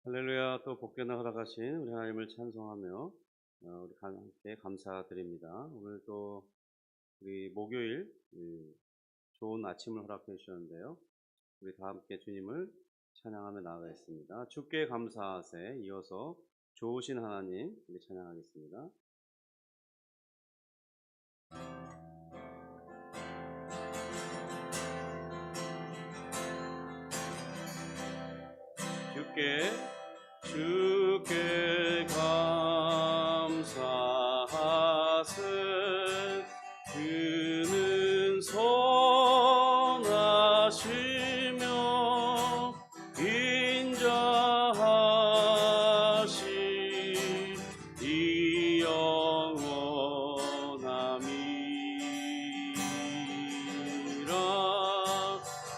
할렐루야. 또 복되나 허락하신 우리 하나님을 찬송하며 우리 함께 감사드립니다. 오늘 또 우리 목요일 좋은 아침을 허락해 주셨는데요. 우리 다 함께 주님을 찬양하며 나아가겠습니다. 주께 감사하세. 이어서 좋으신 하나님 우리 찬양하겠습니다. 주께 감사하세. 그는 선하시며 인자하시니 영원함이라.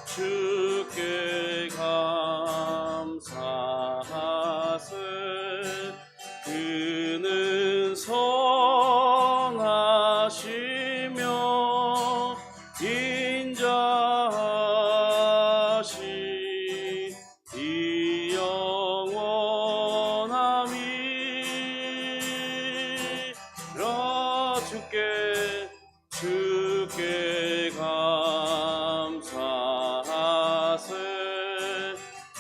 주께 감사하세. 그는 선하시며 인자하시니 영원함이라. 주께 감사하세.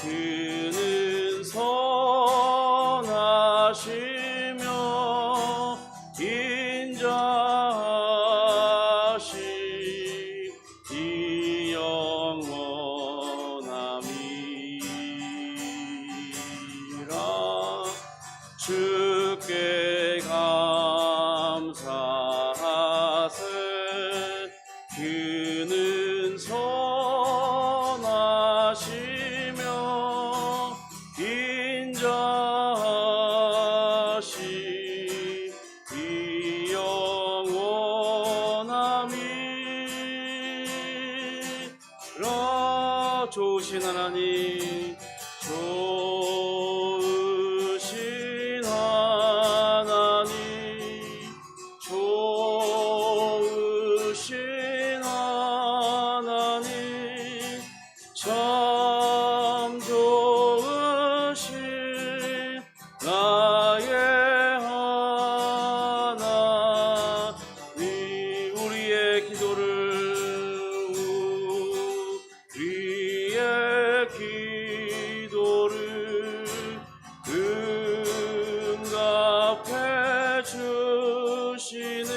그는 선하시며 인자하시니 영원함이라. 주께 감사하세. 그는 선하시며 인자하시니 영원함이라. 좋으신 하나님, 좋으신 하나님, 좋으신 하나님, 참 좋으신 나의 하나님. 우리의 기도를 응답해 주시는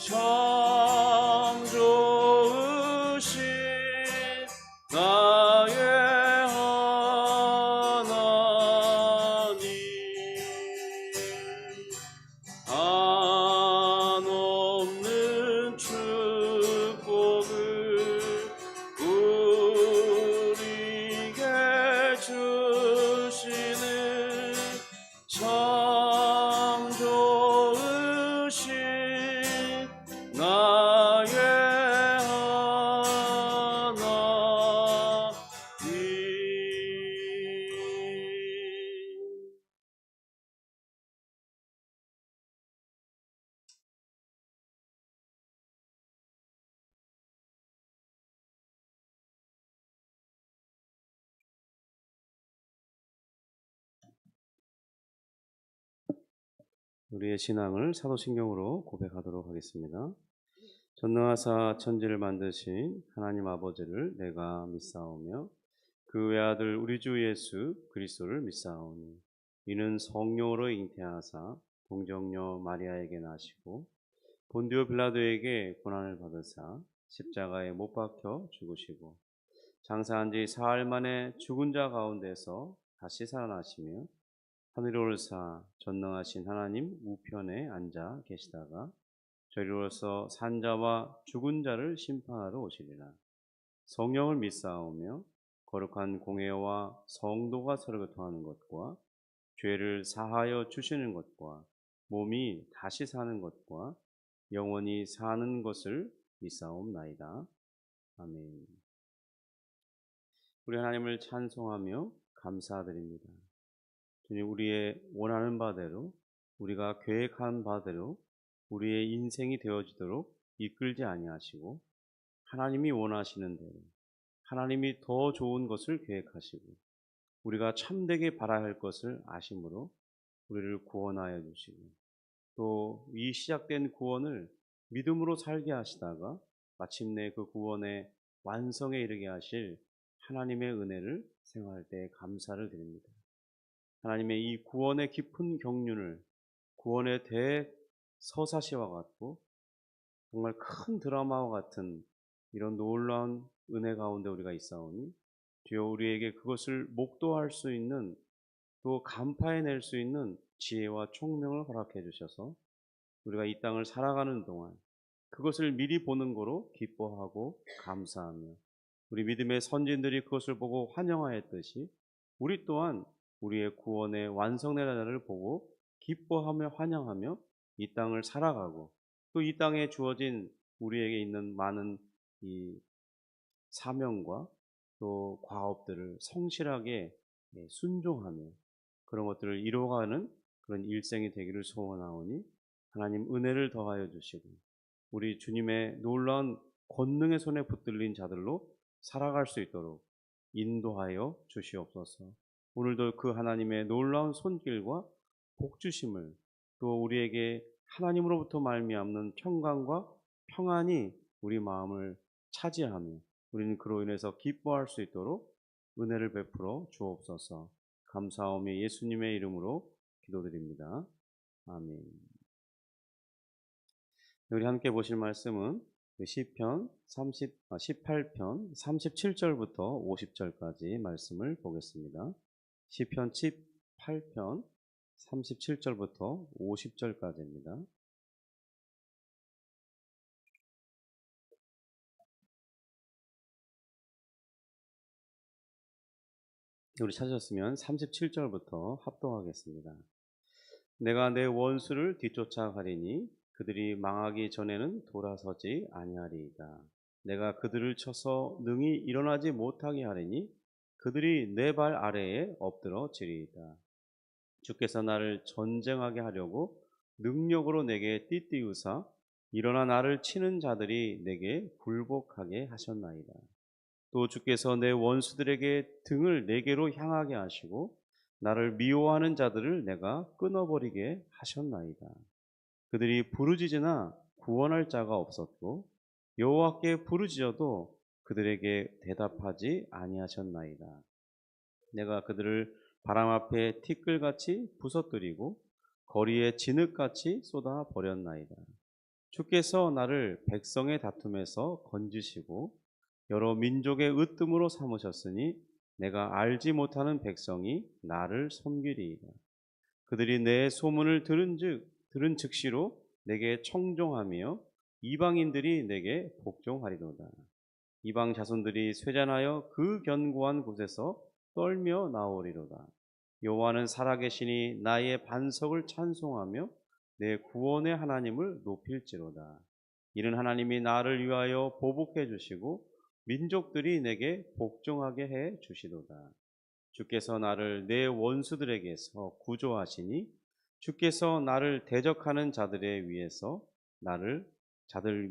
참 좋으신 나의 하나님. 한없는 축복을 우리에게 주시는 참 좋으신 나의 하나님. 우리의 신앙을 사도신경으로 고백하도록 하겠습니다. 전능하사 천지를 만드신 하나님 아버지를 내가 믿사오며 그 외아들 우리 주 예수 그리스도를 믿사오니 이는 성령으로 잉태하사 동정녀 마리아에게 나시고 본디오 빌라도에게 고난을 받으사 십자가에 못 박혀 죽으시고 장사한 지 사흘 만에 죽은 자 가운데서 다시 살아나시며 하늘에 올사 전능하신 하나님 우편에 앉아 계시다가 저리로서 산자와 죽은 자를 심판하러 오시리라. 성령을 믿사오며 거룩한 공회와 성도가 서로 교통하는 것과 죄를 사하여 주시는 것과 몸이 다시 사는 것과 영원히 사는 것을 믿사옵나이다. 아멘. 우리 하나님을 찬송하며 감사드립니다. 주님, 우리의 원하는 바대로, 우리가 계획한 바대로 우리의 인생이 되어지도록 이끌지 아니하시고 하나님이 원하시는 대로 하나님이 더 좋은 것을 계획하시고 우리가 참되게 바라야 할 것을 아심으로 우리를 구원하여 주시고, 또 이 시작된 구원을 믿음으로 살게 하시다가 마침내 그 구원의 완성에 이르게 하실 하나님의 은혜를 생각할 때 감사를 드립니다. 하나님의 이 구원의 깊은 경륜을 구원의 대서사시와 같고 정말 큰 드라마와 같은 이런 놀라운 은혜 가운데 우리가 있사오니, 주여 우리에게 그것을 목도할 수 있는, 또 간파해낼 수 있는 지혜와 총명을 허락해 주셔서 우리가 이 땅을 살아가는 동안 그것을 미리 보는 거로 기뻐하고 감사하며, 우리 믿음의 선진들이 그것을 보고 환영하였듯이 우리 또한 우리의 구원의 완성된 날을 보고 기뻐하며 환영하며 이 땅을 살아가고, 또 이 땅에 주어진 우리에게 있는 많은 이 사명과 또 과업들을 성실하게 순종하며 그런 것들을 이루어가는 그런 일생이 되기를 소원하오니, 하나님 은혜를 더하여 주시고 우리 주님의 놀라운 권능의 손에 붙들린 자들로 살아갈 수 있도록 인도하여 주시옵소서. 오늘도 그 하나님의 놀라운 손길과 복주심을, 또 우리에게 하나님으로부터 말미암는 평강과 평안이 우리 마음을 차지하며 우리는 그로 인해서 기뻐할 수 있도록 은혜를 베풀어 주옵소서. 감사하며 예수님의 이름으로 기도드립니다. 아멘. 우리 함께 보실 말씀은 시편 18편 37절부터 50절까지 말씀을 보겠습니다. 시편 18편 37절부터 50절까지입니다. 우리 찾으셨으면 37절부터 합독하겠습니다. 내가 내 원수를 뒤쫓아가리니 그들이 망하기 전에는 돌아서지 아니하리이다. 내가 그들을 쳐서 능히 일어나지 못하게 하리니 그들이 내 발 아래에 엎드러지리이다. 주께서 나를 전쟁하게 하려고 능력으로 내게 띠띠우사 일어나 나를 치는 자들이 내게 굴복하게 하셨나이다. 또 주께서 내 원수들에게 등을 내게로 향하게 하시고 나를 미워하는 자들을 내가 끊어버리게 하셨나이다. 그들이 부르짖으나 구원할 자가 없었고 여호와께 부르짖어도 그들에게 대답하지 아니하셨나이다. 내가 그들을 바람 앞에 티끌같이 부서뜨리고 거리에 진흙같이 쏟아 버렸나이다. 주께서 나를 백성의 다툼에서 건지시고 여러 민족의 으뜸으로 삼으셨으니 내가 알지 못하는 백성이 나를 섬기리이다. 그들이 내 소문을 들은 즉시로 내게 청종하며 이방인들이 내게 복종하리로다. 이방 자손들이 쇠잔하여 그 견고한 곳에서 떨며 나오리로다. 여호와는 살아계시니 나의 반석을 찬송하며 내 구원의 하나님을 높일지로다. 이는 하나님이 나를 위하여 보복해 주시고 민족들이 내게 복종하게 해 주시도다. 주께서 나를 내 원수들에게서 구조하시니 주께서 나를 대적하는 자들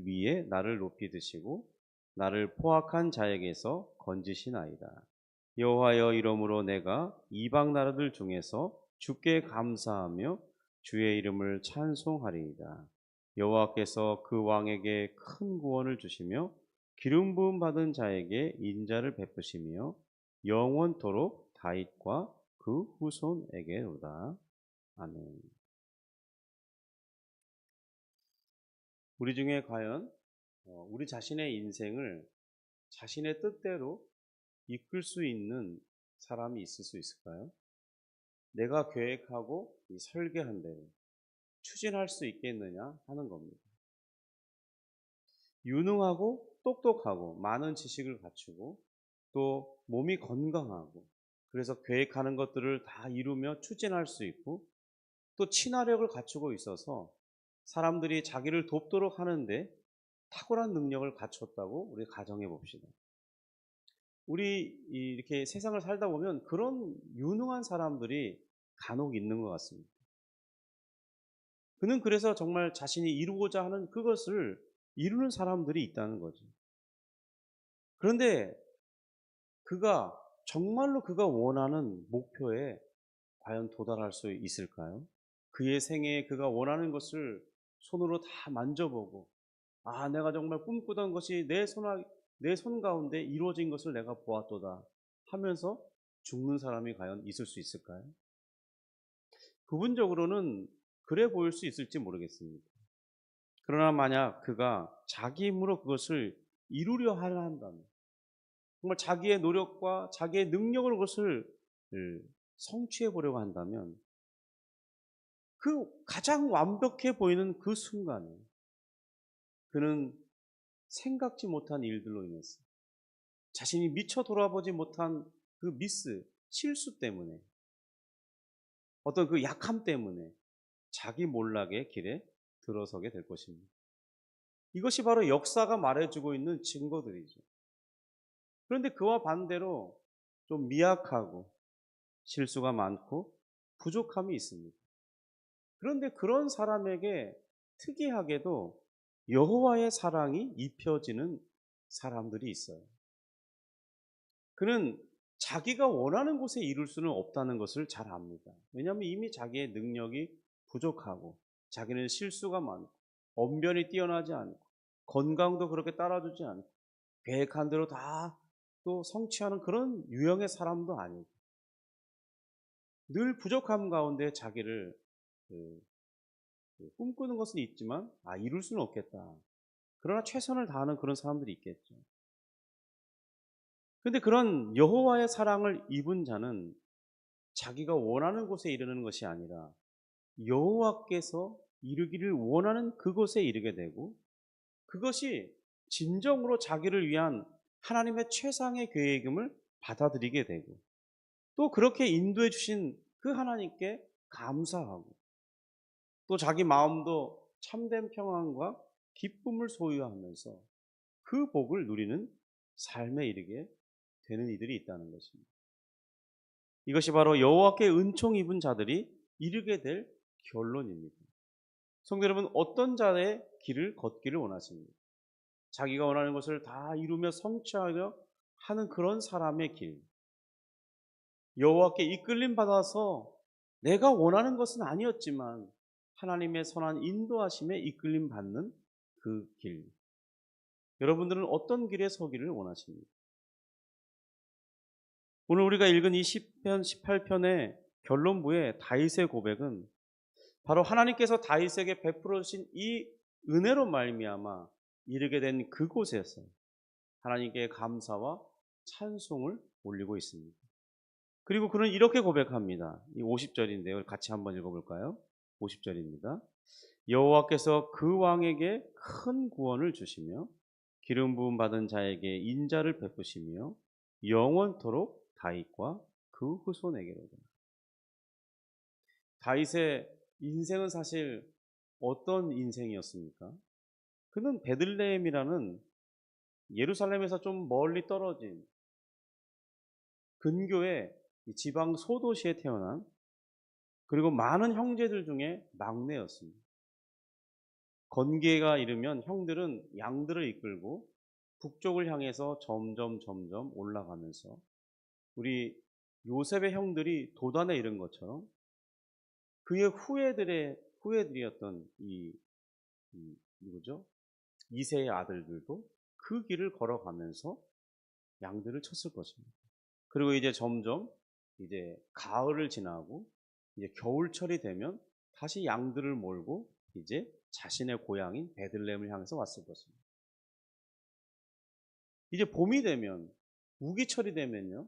위에 나를 높이 드시고 나를 포악한 자에게서 건지시나이다. 여호와여, 이러므로 내가 이방 나라들 중에서 주께 감사하며 주의 이름을 찬송하리이다. 여호와께서 그 왕에게 큰 구원을 주시며 기름 부음 받은 자에게 인자를 베푸시며 영원토록 다윗과 그 후손에게로다. 아멘. 우리 중에 과연 우리 자신의 인생을 자신의 뜻대로 이끌 수 있는 사람이 있을 수 있을까요? 내가 계획하고 설계한 대로 추진할 수 있겠느냐 하는 겁니다. 유능하고 똑똑하고 많은 지식을 갖추고 또 몸이 건강하고 그래서 계획하는 것들을 다 이루며 추진할 수 있고 또 친화력을 갖추고 있어서 사람들이 자기를 돕도록 하는데 탁월한 능력을 갖췄다고 우리 가정해 봅시다. 우리 이렇게 세상을 살다 보면 그런 유능한 사람들이 간혹 있는 것 같습니다. 그는 그래서 정말 자신이 이루고자 하는 그것을 이루는 사람들이 있다는 거죠. 그런데 그가 정말로 그가 원하는 목표에 과연 도달할 수 있을까요? 그의 생애에 그가 원하는 것을 손으로 다 만져보고, 아, 내가 정말 꿈꾸던 것이 내 손 가운데 이루어진 것을 내가 보았도다 하면서 죽는 사람이 과연 있을 수 있을까요? 부분적으로는 그래 보일 수 있을지 모르겠습니다. 그러나 만약 그가 자기 힘으로 그것을 이루려 하려 한다면, 정말 자기의 노력과 자기의 능력으로 그것을 성취해 보려고 한다면, 그 가장 완벽해 보이는 그 순간에 그는 생각지 못한 일들로 인해서, 자신이 미처 돌아보지 못한 그 실수 때문에, 어떤 그 약함 때문에 자기 몰락의 길에 들어서게 될 것입니다. 이것이 바로 역사가 말해주고 있는 증거들이죠. 그런데 그와 반대로 좀 미약하고 실수가 많고 부족함이 있습니다. 그런데 그런 사람에게 특이하게도 여호와의 사랑이 입혀지는 사람들이 있어요. 그는 자기가 원하는 곳에 이룰 수는 없다는 것을 잘 압니다. 왜냐하면 이미 자기의 능력이 부족하고, 자기는 실수가 많고, 언변이 뛰어나지 않고, 건강도 그렇게 따라주지 않고, 계획한 대로 다 또 성취하는 그런 유형의 사람도 아니고, 늘 부족함 가운데 자기를 그 꿈꾸는 것은 있지만, 이룰 수는 없겠다. 그러나 최선을 다하는 그런 사람들이 있겠죠. 그런데 그런 여호와의 사랑을 입은 자는 자기가 원하는 곳에 이르는 것이 아니라 여호와께서 이르기를 원하는 그곳에 이르게 되고, 그것이 진정으로 자기를 위한 하나님의 최상의 계획임을 받아들이게 되고, 또 그렇게 인도해 주신 그 하나님께 감사하고, 또 자기 마음도 참된 평안과 기쁨을 소유하면서 그 복을 누리는 삶에 이르게 되는 이들이 있다는 것입니다. 이것이 바로 여호와께 은총 입은 자들이 이르게 될 결론입니다. 성도 여러분, 어떤 자의 길을 걷기를 원하십니까? 자기가 원하는 것을 다 이루며 성취하려 하는 그런 사람의 길, 여호와께 이끌림 받아서 내가 원하는 것은 아니었지만 하나님의 선한 인도하심에 이끌림 받는 그 길, 여러분들은 어떤 길에 서기를 원하십니까? 오늘 우리가 읽은 이 시편 18편의 결론부의 다윗의 고백은 바로 하나님께서 다윗에게 베풀어 주신 이 은혜로 말미암아 이르게 된 그곳에서 하나님께 감사와 찬송을 올리고 있습니다. 그리고 그는 이렇게 고백합니다. 이 50절인데요. 같이 한번 읽어볼까요? 50절입니다. 여호와께서 그 왕에게 큰 구원을 주시며 기름 부음 받은 자에게 인자를 베푸시며 영원토록 다윗과 그 후손에게로다. 다윗의 인생은 사실 어떤 인생이었습니까? 그는 베들레헴이라는 예루살렘에서 좀 멀리 떨어진 근교의 지방 소도시에 태어난, 그리고 많은 형제들 중에 막내였습니다. 건기가 이르면 형들은 양들을 이끌고 북쪽을 향해서 점점 올라가면서 우리 요셉의 형들이 도단에 이른 것처럼 그의 후예들이었던 누구죠? 이세의 아들들도 그 길을 걸어가면서 양들을 쳤을 것입니다. 그리고 이제 점점 이제 가을을 지나고 이제 겨울철이 되면 다시 양들을 몰고 이제 자신의 고향인 베들레헴을 향해서 왔을 것입니다. 이제 봄이 되면, 우기철이 되면요,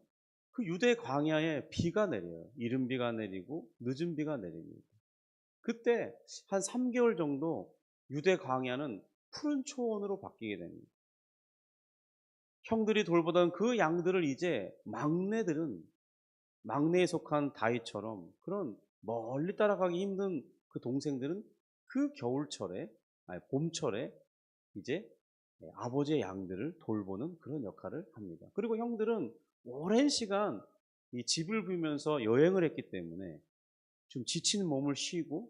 그 유대 광야에 비가 내려요. 이른 비가 내리고 늦은 비가 내립니다. 그때 한 3개월 정도 유대 광야는 푸른 초원으로 바뀌게 됩니다. 형들이 돌보던 그 양들을 이제 막내에 속한 다윗처럼, 그런 멀리 따라가기 힘든 그 동생들은 그 봄철에 이제 아버지의 양들을 돌보는 그런 역할을 합니다. 그리고 형들은 오랜 시간 이 집을 비우면서 여행을 했기 때문에 좀 지친 몸을 쉬고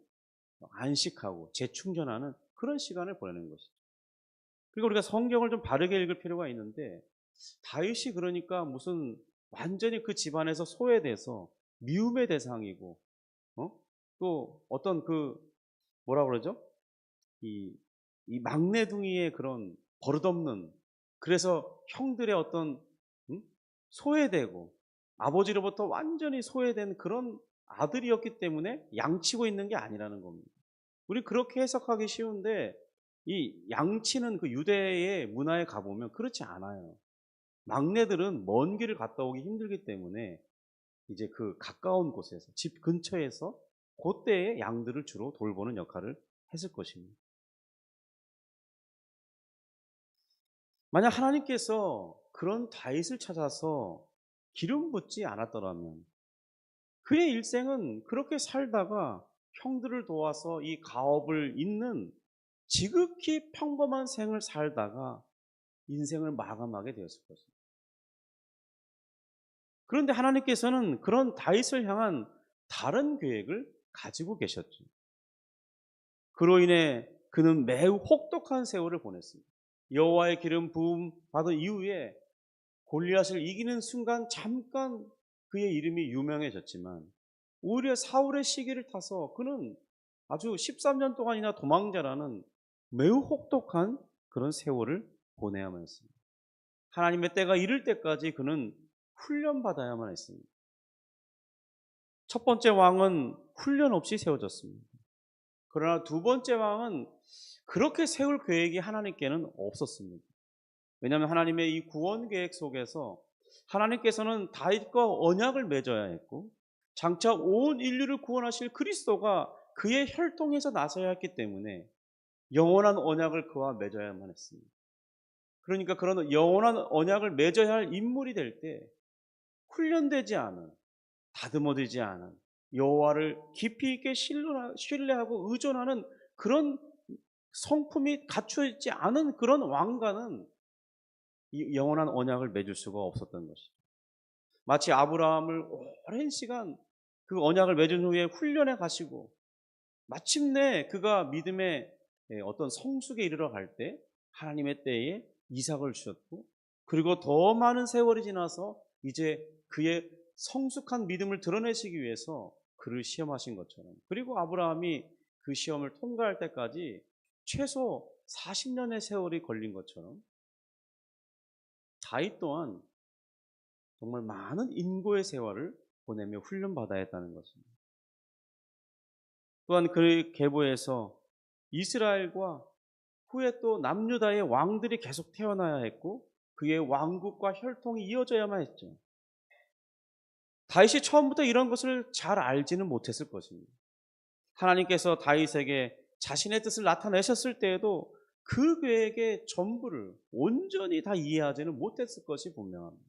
안식하고 재충전하는 그런 시간을 보내는 것이죠. 그리고 우리가 성경을 좀 바르게 읽을 필요가 있는데, 다윗이 그러니까 무슨 완전히 그 집안에서 소외돼서 미움의 대상이고, 또 어떤 뭐라 그러죠? 이, 이 막내둥이의 그런 버릇없는, 그래서 형들의 어떤, 음? 소외되고, 아버지로부터 완전히 소외된 그런 아들이었기 때문에 양치고 있는 게 아니라는 겁니다. 우리 그렇게 해석하기 쉬운데, 이 양치는 그 유대의 문화에 가보면 그렇지 않아요. 막내들은 먼 길을 갔다 오기 힘들기 때문에 이제 그 가까운 곳에서, 집 근처에서 그때에 양들을 주로 돌보는 역할을 했을 것입니다. 만약 하나님께서 그런 다윗을 찾아서 기름 붓지 않았더라면 그의 일생은 그렇게 살다가 형들을 도와서 이 가업을 잇는 지극히 평범한 생을 살다가 인생을 마감하게 되었을 것입니다. 그런데 하나님께서는 그런 다윗을 향한 다른 계획을 가지고 계셨죠. 그로 인해 그는 매우 혹독한 세월을 보냈습니다. 여호와의 기름 부음 받은 이후에 골리앗을 이기는 순간 잠깐 그의 이름이 유명해졌지만 오히려 사울의 시기를 타서 그는 아주 13년 동안이나 도망자라는 매우 혹독한 그런 세월을 보내야만 했습니다. 하나님의 때가 이를 때까지 그는 훈련받아야만 했습니다. 첫 번째 왕은 훈련 없이 세워졌습니다. 그러나 두 번째 왕은 그렇게 세울 계획이 하나님께는 없었습니다. 왜냐하면 하나님의 이 구원 계획 속에서 하나님께서는 다윗과 언약을 맺어야 했고 장차 온 인류를 구원하실 그리스도가 그의 혈통에서 나서야 했기 때문에 영원한 언약을 그와 맺어야만 했습니다. 그러니까 그런 영원한 언약을 맺어야 할 인물이 될 때 훈련되지 않은, 다듬어지지 않은, 여호와를 깊이 있게 신뢰하고 의존하는 그런 성품이 갖춰 있지 않은 그런 왕과는 이 영원한 언약을 맺을 수가 없었던 것이죠. 마치 아브라함을 오랜 시간 그 언약을 맺은 후에 훈련해 가시고 마침내 그가 믿음의 어떤 성숙에 이르러 갈 때 하나님의 때에 이삭을 주셨고, 그리고 더 많은 세월이 지나서 이제 그의 성숙한 믿음을 드러내시기 위해서 그를 시험하신 것처럼, 그리고 아브라함이 그 시험을 통과할 때까지 최소 40년의 세월이 걸린 것처럼 다윗 또한 정말 많은 인고의 세월을 보내며 훈련받아야 했다는 것입니다. 또한 그 계보에서 이스라엘과 후에 또 남유다의 왕들이 계속 태어나야 했고 그의 왕국과 혈통이 이어져야만 했죠. 다윗이 처음부터 이런 것을 잘 알지는 못했을 것입니다. 하나님께서 다윗에게 자신의 뜻을 나타내셨을 때에도 그 계획의 전부를 온전히 다 이해하지는 못했을 것이 분명합니다.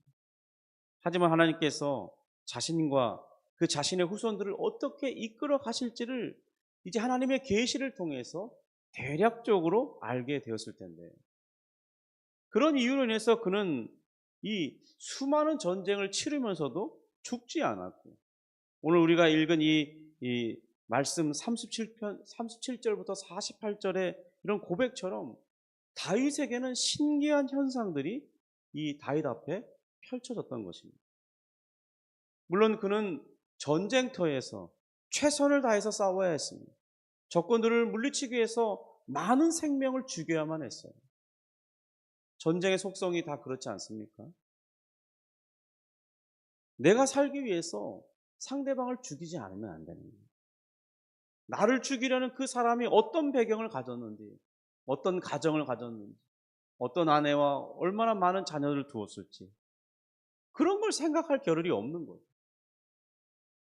하지만 하나님께서 자신과 그 자신의 후손들을 어떻게 이끌어 가실지를 이제 하나님의 계시를 통해서 대략적으로 알게 되었을 텐데, 그런 이유로 인해서 그는 이 수많은 전쟁을 치르면서도 죽지 않았고, 오늘 우리가 읽은 이 말씀 37절부터 48절의 이런 고백처럼 다윗에게는 신기한 현상들이 이 다윗 앞에 펼쳐졌던 것입니다. 물론 그는 전쟁터에서 최선을 다해서 싸워야 했습니다. 적군들을 물리치기 위해서 많은 생명을 죽여야만 했어요. 전쟁의 속성이 다 그렇지 않습니까? 내가 살기 위해서 상대방을 죽이지 않으면 안 되는 거예요. 나를 죽이려는 그 사람이 어떤 배경을 가졌는지, 어떤 가정을 가졌는지, 어떤 아내와 얼마나 많은 자녀를 두었을지, 그런 걸 생각할 겨를이 없는 거예요.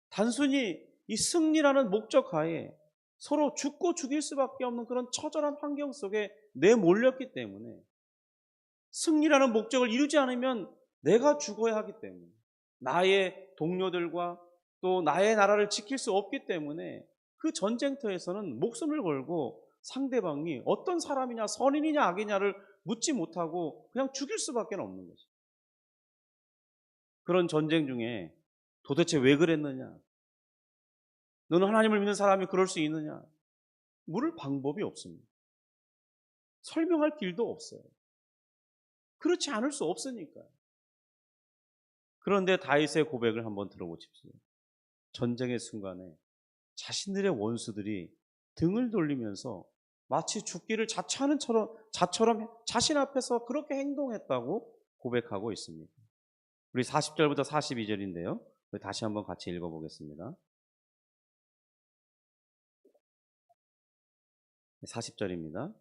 단순히 이 승리라는 목적 하에 서로 죽고 죽일 수밖에 없는 그런 처절한 환경 속에 내몰렸기 때문에, 승리라는 목적을 이루지 않으면 내가 죽어야 하기 때문에, 나의 동료들과 또 나의 나라를 지킬 수 없기 때문에 그 전쟁터에서는 목숨을 걸고 상대방이 어떤 사람이냐, 선인이냐 악이냐를 묻지 못하고 그냥 죽일 수밖에 없는 거죠. 그런 전쟁 중에 도대체 왜 그랬느냐, 너는 하나님을 믿는 사람이 그럴 수 있느냐, 물을 방법이 없습니다. 설명할 길도 없어요. 그렇지 않을 수 없으니까요. 그런데 다윗의 고백을 한번 들어보십시오. 전쟁의 순간에 자신들의 원수들이 등을 돌리면서 마치 죽기를 자처럼 자신 앞에서 그렇게 행동했다고 고백하고 있습니다. 우리 40절부터 42절인데요. 다시 한번 같이 읽어보겠습니다. 40절입니다.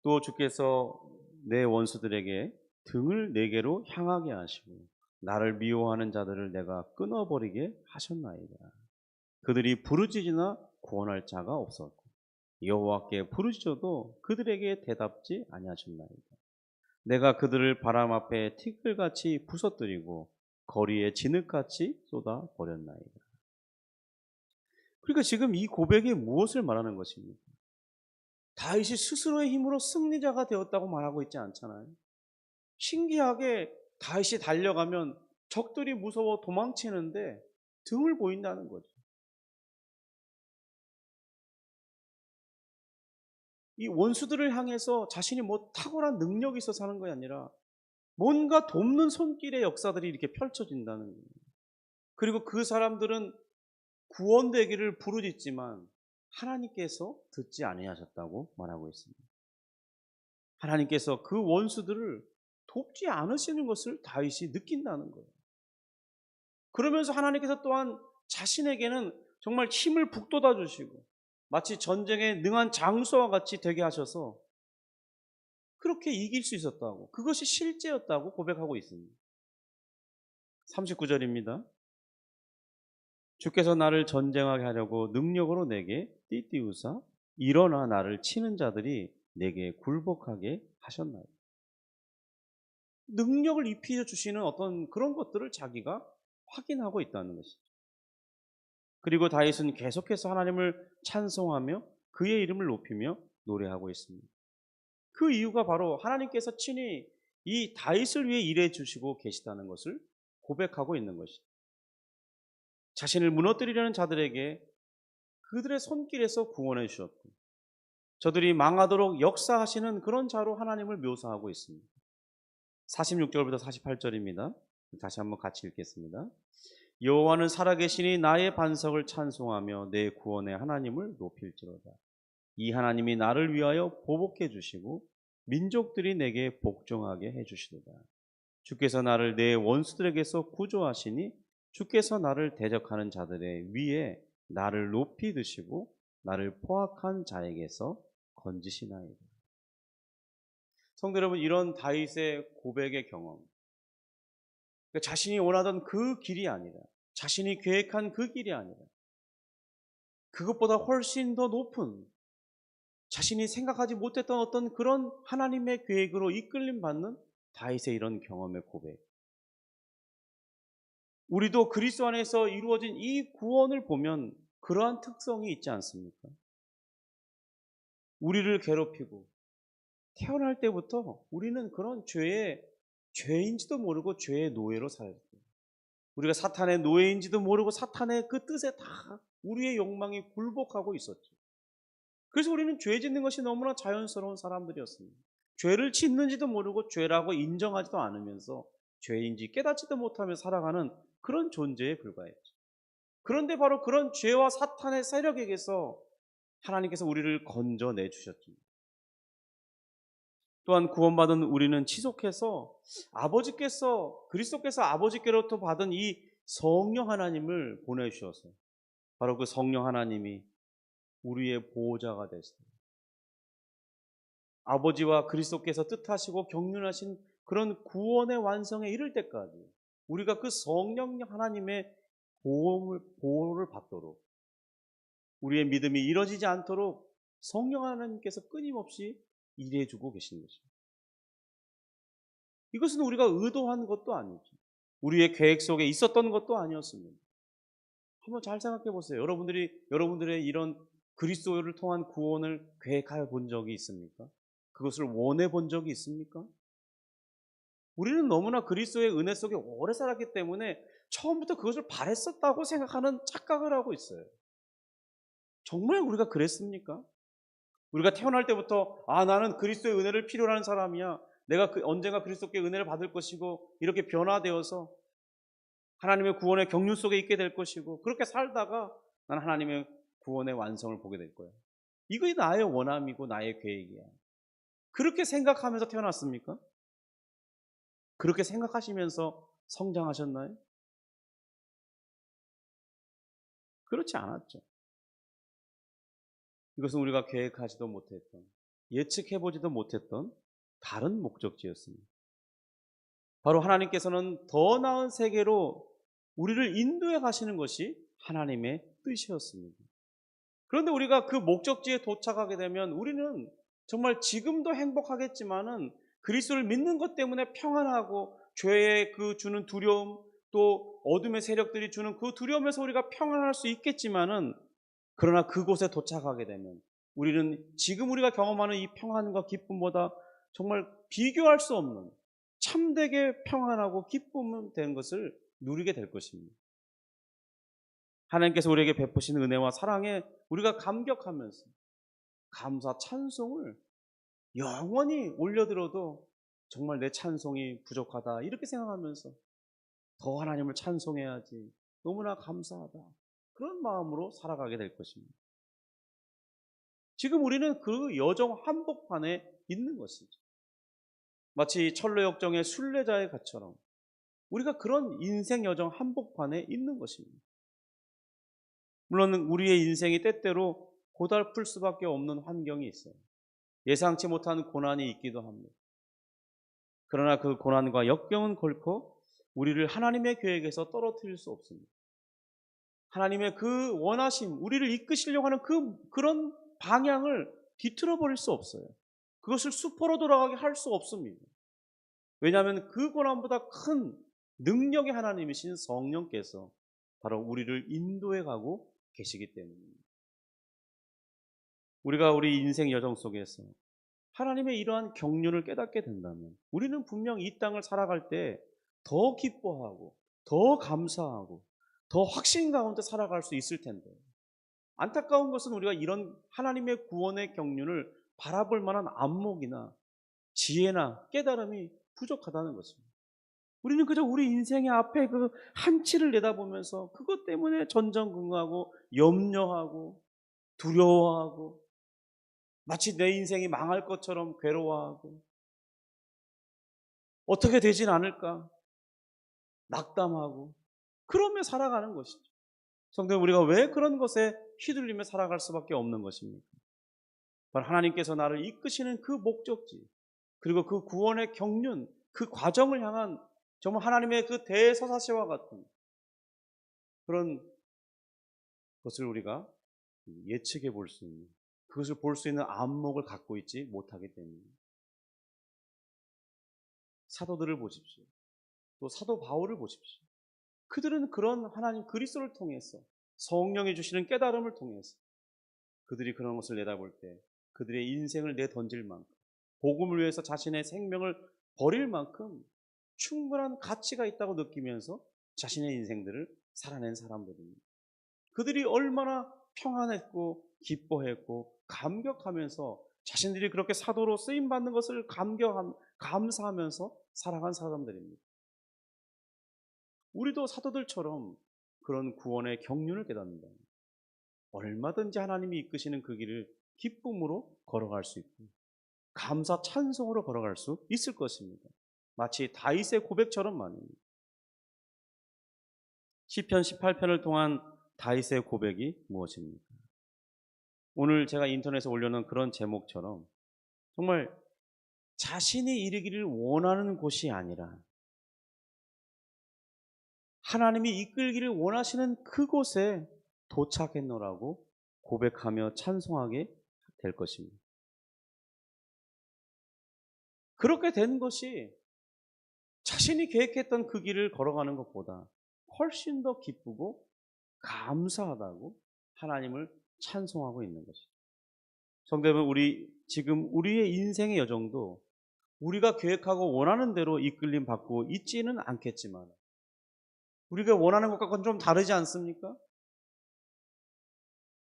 또 주께서 내 원수들에게 등을 내게로 향하게 하시고 나를 미워하는 자들을 내가 끊어버리게 하셨나이다. 그들이 부르짖으나 구원할 자가 없었고 여호와께 부르짖어도 그들에게 대답지 아니하셨나이다. 내가 그들을 바람 앞에 티끌같이 부서뜨리고 거리에 진흙같이 쏟아 버렸나이다. 그러니까 지금 이 고백이 무엇을 말하는 것입니까? 다윗이 스스로의 힘으로 승리자가 되었다고 말하고 있지 않잖아요. 신기하게 다윗이 달려가면 적들이 무서워 도망치는데 등을 보인다는 거죠. 이 원수들을 향해서 자신이 뭐 탁월한 능력이 있어서 하는 것이 아니라 뭔가 돕는 손길의 역사들이 이렇게 펼쳐진다는 거예요. 그리고 그 사람들은 구원되기를 부르짖지만 하나님께서 듣지 아니하셨다고 말하고 있습니다. 하나님께서 그 원수들을 돕지 않으시는 것을 다윗이 느낀다는 거예요. 그러면서 하나님께서 또한 자신에게는 정말 힘을 북돋아 주시고 마치 전쟁에 능한 장수와 같이 되게 하셔서 그렇게 이길 수 있었다고, 그것이 실제였다고 고백하고 있습니다. 39절입니다. 주께서 나를 전쟁하게 하려고 능력으로 내게 띠띠우사 일어나 나를 치는 자들이 내게 굴복하게 하셨나요? 능력을 입히어 주시는 어떤 그런 것들을 자기가 확인하고 있다는 것이죠. 그리고 다윗은 계속해서 하나님을 찬송하며 그의 이름을 높이며 노래하고 있습니다. 그 이유가 바로 하나님께서 친히 이 다윗을 위해 일해 주시고 계시다는 것을 고백하고 있는 것이죠. 자신을 무너뜨리려는 자들에게 그들의 손길에서 구원해 주셨고 저들이 망하도록 역사하시는 그런 자로 하나님을 묘사하고 있습니다. 46절부터 48절입니다. 다시 한번 같이 읽겠습니다. 여호와는 살아계시니 나의 반석을 찬송하며 내 구원의 하나님을 높일지로다. 이 하나님이 나를 위하여 보복해 주시고 민족들이 내게 복종하게 해 주시도다. 주께서 나를 내 원수들에게서 구조하시니 주께서 나를 대적하는 자들의 위에 나를 높이 드시고 나를 포악한 자에게서 건지시나이다. 성도 여러분, 이런 다윗의 고백의 경험, 그러니까 자신이 원하던 그 길이 아니라, 자신이 계획한 그 길이 아니라 그것보다 훨씬 더 높은 자신이 생각하지 못했던 어떤 그런 하나님의 계획으로 이끌림 받는 다윗의 이런 경험의 고백. 우리도 그리스도 안에서 이루어진 이 구원을 보면 그러한 특성이 있지 않습니까? 우리를 괴롭히고 태어날 때부터 우리는 그런 죄인지도 모르고 죄의 노예로 살았어요. 우리가 사탄의 노예인지도 모르고 사탄의 그 뜻에 다 우리의 욕망이 굴복하고 있었죠. 그래서 우리는 죄 짓는 것이 너무나 자연스러운 사람들이었습니다. 죄를 짓는지도 모르고 죄라고 인정하지도 않으면서 죄인지 깨닫지도 못하며 살아가는 그런 존재에 불과했죠. 그런데 바로 그런 죄와 사탄의 세력에게서 하나님께서 우리를 건져내 주셨죠. 또한 구원받은 우리는 지속해서 그리스도께서 아버지께로부터 받은 이 성령 하나님을 보내주셔서 바로 그 성령 하나님이 우리의 보호자가 되십니다. 아버지와 그리스도께서 뜻하시고 경륜하신 그런 구원의 완성에 이를 때까지 우리가 그 성령 하나님의 보호를 받도록, 우리의 믿음이 이뤄지지 않도록 성령 하나님께서 끊임없이 일해주고 계신 것입니다. 이것은 우리가 의도한 것도 아니죠. 우리의 계획 속에 있었던 것도 아니었습니다. 한번 잘 생각해 보세요. 여러분들의 이런 그리스도를 통한 구원을 계획하여 본 적이 있습니까? 그것을 원해 본 적이 있습니까? 우리는 너무나 그리스도의 은혜 속에 오래 살았기 때문에 처음부터 그것을 바랬었다고 생각하는 착각을 하고 있어요. 정말 우리가 그랬습니까? 우리가 태어날 때부터 나는 그리스도의 은혜를 필요로 하는 사람이야. 내가 언젠가 그리스도께 은혜를 받을 것이고 이렇게 변화되어서 하나님의 구원의 경륜 속에 있게 될 것이고, 그렇게 살다가 나는 하나님의 구원의 완성을 보게 될 거야. 이것이 나의 원함이고 나의 계획이야. 그렇게 생각하면서 태어났습니까? 그렇게 생각하시면서 성장하셨나요? 그렇지 않았죠. 이것은 우리가 계획하지도 못했던, 예측해보지도 못했던 다른 목적지였습니다. 바로 하나님께서는 더 나은 세계로 우리를 인도해 가시는 것이 하나님의 뜻이었습니다. 그런데 우리가 그 목적지에 도착하게 되면 우리는 정말 지금도 행복하겠지만은 그리스도를 믿는 것 때문에 평안하고, 죄의 그 주는 두려움, 또 어둠의 세력들이 주는 그 두려움에서 우리가 평안할 수 있겠지만은, 그러나 그곳에 도착하게 되면 우리는 지금 우리가 경험하는 이 평안과 기쁨보다 정말 비교할 수 없는 참되게 평안하고 기쁨 되는 것을 누리게 될 것입니다. 하나님께서 우리에게 베푸신 은혜와 사랑에 우리가 감격하면서 감사 찬송을 영원히 올려들어도 정말 내 찬송이 부족하다 이렇게 생각하면서 더 하나님을 찬송해야지, 너무나 감사하다, 그런 마음으로 살아가게 될 것입니다. 지금 우리는 그 여정 한복판에 있는 것이죠. 마치 철로역정의 순례자의 gat처럼 우리가 그런 인생 여정 한복판에 있는 것입니다. 물론 우리의 인생이 때때로 고달플 수밖에 없는 환경이 있어요. 예상치 못한 고난이 있기도 합니다. 그러나 그 고난과 역경은 결코 우리를 하나님의 계획에서 떨어뜨릴 수 없습니다. 하나님의 그 원하심, 우리를 이끄시려고 하는 그런 방향을 뒤틀어 버릴 수 없어요. 그것을 수포로 돌아가게 할 수 없습니다. 왜냐하면 그 고난보다 큰 능력의 하나님이신 성령께서 바로 우리를 인도해 가고 계시기 때문입니다. 우리가 우리 인생 여정 속에서 하나님의 이러한 경륜을 깨닫게 된다면 우리는 분명 이 땅을 살아갈 때 더 기뻐하고, 더 감사하고, 더 확신 가운데 살아갈 수 있을 텐데, 안타까운 것은 우리가 이런 하나님의 구원의 경륜을 바라볼 만한 안목이나 지혜나 깨달음이 부족하다는 것입니다. 우리는 그저 우리 인생의 앞에 그 한치를 내다보면서 그것 때문에 전전긍긍하고 염려하고 두려워하고, 마치 내 인생이 망할 것처럼 괴로워하고, 어떻게 되진 않을까 낙담하고, 그러며 살아가는 것이죠. 성도님, 우리가 왜 그런 것에 휘둘리며 살아갈 수밖에 없는 것입니까? 바로 하나님께서 나를 이끄시는 그 목적지, 그리고 그 구원의 경륜, 그 과정을 향한 정말 하나님의 그 대서사시와 같은 그런 것을 우리가 예측해 볼 수 있는, 그것을 볼 수 있는 안목을 갖고 있지 못하기 때문입니다. 사도들을 보십시오. 또 사도 바울을 보십시오. 그들은 그런 하나님 그리스도를 통해서, 성령이 주시는 깨달음을 통해서 그들이 그런 것을 내다볼 때 그들의 인생을 내던질 만큼, 복음을 위해서 자신의 생명을 버릴 만큼 충분한 가치가 있다고 느끼면서 자신의 인생들을 살아낸 사람들입니다. 그들이 얼마나 평안했고 기뻐했고 감격하면서 자신들이 그렇게 사도로 쓰임받는 것을 감사하면서 살아간 사람들입니다. 우리도 사도들처럼 그런 구원의 경륜을 깨닫는다. 얼마든지 하나님이 이끄시는 그 길을 기쁨으로 걸어갈 수 있고 감사 찬송으로 걸어갈 수 있을 것입니다. 마치 다윗의 고백처럼 말입니다. 시편 18편을 통한 다윗의 고백이 무엇입니까? 오늘 제가 인터넷에 올려놓은 그런 제목처럼 정말 자신이 이르기를 원하는 곳이 아니라 하나님이 이끌기를 원하시는 그곳에 도착했노라고 고백하며 찬송하게 될 것입니다. 그렇게 된 것이 자신이 계획했던 그 길을 걸어가는 것보다 훨씬 더 기쁘고 감사하다고 하나님을 찬송하고 있는 것이죠. 성도 여러분, 지금 우리의 인생의 여정도 우리가 계획하고 원하는 대로 이끌림 받고 있지는 않겠지만 우리가 원하는 것과는 좀 다르지 않습니까?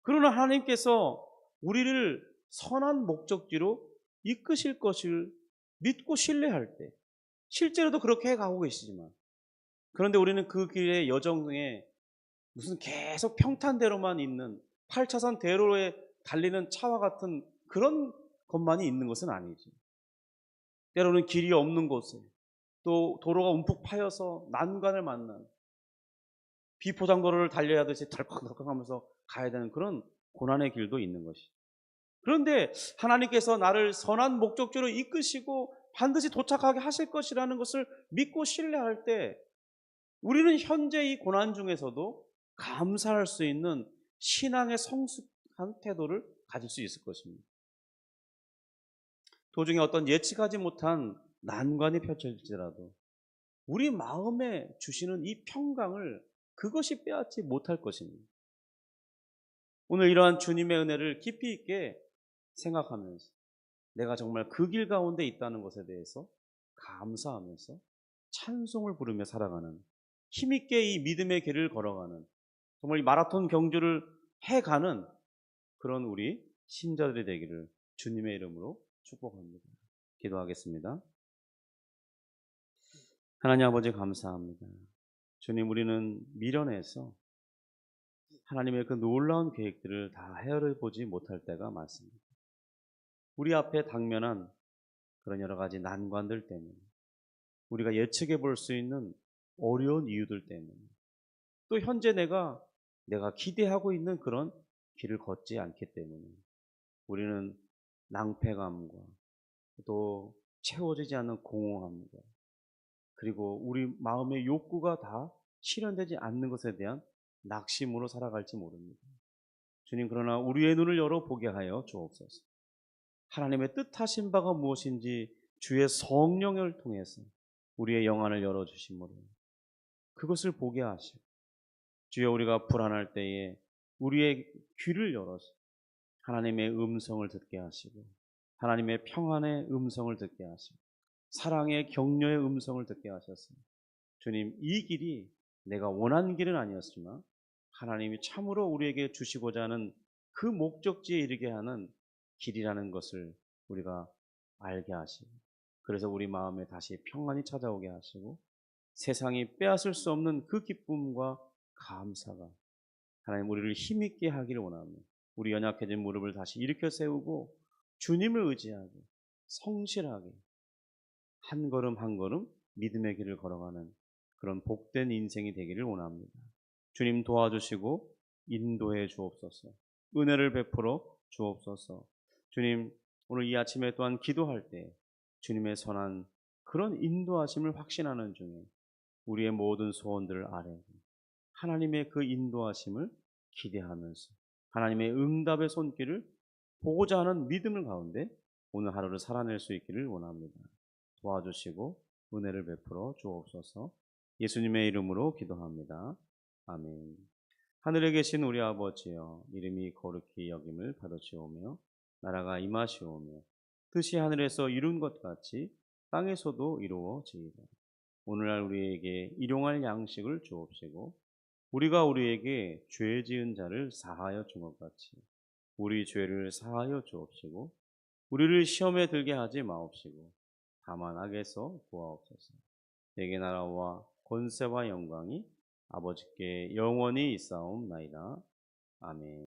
그러나 하나님께서 우리를 선한 목적지로 이끄실 것을 믿고 신뢰할 때, 실제로도 그렇게 해가고 계시지만 그런데 우리는 그 길의 여정에 무슨 계속 평탄대로만 있는 8차선 대로에 달리는 차와 같은 그런 것만이 있는 것은 아니지. 때로는 길이 없는 곳에, 또 도로가 움푹 파여서 난관을 만난 비포장도로를 달려야 하듯이 덜컥덜컥 하면서 가야 되는 그런 고난의 길도 있는 것이. 그런데 하나님께서 나를 선한 목적지로 이끄시고 반드시 도착하게 하실 것이라는 것을 믿고 신뢰할 때 우리는 현재 이 고난 중에서도 감사할 수 있는 신앙의 성숙한 태도를 가질 수 있을 것입니다. 도중에 어떤 예측하지 못한 난관이 펼쳐질지라도 우리 마음에 주시는 이 평강을 그것이 빼앗지 못할 것입니다. 오늘 이러한 주님의 은혜를 깊이 있게 생각하면서 내가 정말 그 길 가운데 있다는 것에 대해서 감사하면서 찬송을 부르며 살아가는, 힘있게 이 믿음의 길을 걸어가는, 정말 이 마라톤 경주를 해가는 그런 우리 신자들이 되기를 주님의 이름으로 축복합니다. 기도하겠습니다. 하나님 아버지 감사합니다. 주님, 우리는 미련해서 하나님의 그 놀라운 계획들을 다 헤아려보지 못할 때가 많습니다. 우리 앞에 당면한 그런 여러 가지 난관들 때문에, 우리가 예측해 볼 수 있는 어려운 이유들 때문에, 또 현재 내가 기대하고 있는 그런 길을 걷지 않기 때문에 우리는 낭패감과 또 채워지지 않는 공허함과 그리고 우리 마음의 욕구가 다 실현되지 않는 것에 대한 낙심으로 살아갈지 모릅니다. 주님, 그러나 우리의 눈을 열어보게 하여 주옵소서. 하나님의 뜻하신 바가 무엇인지 주의 성령을 통해서 우리의 영안을 열어주심으로 그것을 보게 하시고, 주여, 우리가 불안할 때에 우리의 귀를 열어서 하나님의 음성을 듣게 하시고, 하나님의 평안의 음성을 듣게 하시고, 사랑의 격려의 음성을 듣게 하셨습니다. 주님, 이 길이 내가 원한 길은 아니었지만 하나님이 참으로 우리에게 주시고자 하는 그 목적지에 이르게 하는 길이라는 것을 우리가 알게 하시고, 그래서 우리 마음에 다시 평안이 찾아오게 하시고, 세상이 빼앗을 수 없는 그 기쁨과 감사가 하나님 우리를 힘있게 하기를 원하며, 우리 연약해진 무릎을 다시 일으켜 세우고 주님을 의지하고 성실하게 한 걸음 한 걸음 믿음의 길을 걸어가는 그런 복된 인생이 되기를 원합니다. 주님, 도와주시고 인도해 주옵소서. 은혜를 베풀어 주옵소서. 주님, 오늘 이 아침에 또한 기도할 때 주님의 선한 그런 인도하심을 확신하는 중에 우리의 모든 소원들을 아뢰고 하나님의 그 인도하심을 기대하면서 하나님의 응답의 손길을 보고자 하는 믿음을 가운데 오늘 하루를 살아낼 수 있기를 원합니다. 도와주시고 은혜를 베풀어 주옵소서. 예수님의 이름으로 기도합니다. 아멘. 하늘에 계신 우리 아버지여, 이름이 거룩히 여김을 받으시오며 나라가 임하시오며 뜻이 하늘에서 이룬 것 같이 땅에서도 이루어지이다. 오늘날 우리에게 일용할 양식을 주옵시고 우리가 우리에게 죄 지은 자를 사하여 준 것 같이 우리 죄를 사하여 주옵시고 우리를 시험에 들게 하지 마옵시고 다만 악에서 구하옵소서. 내게 나라와 권세와 영광이 아버지께 영원히 있사옵나이다. 아멘.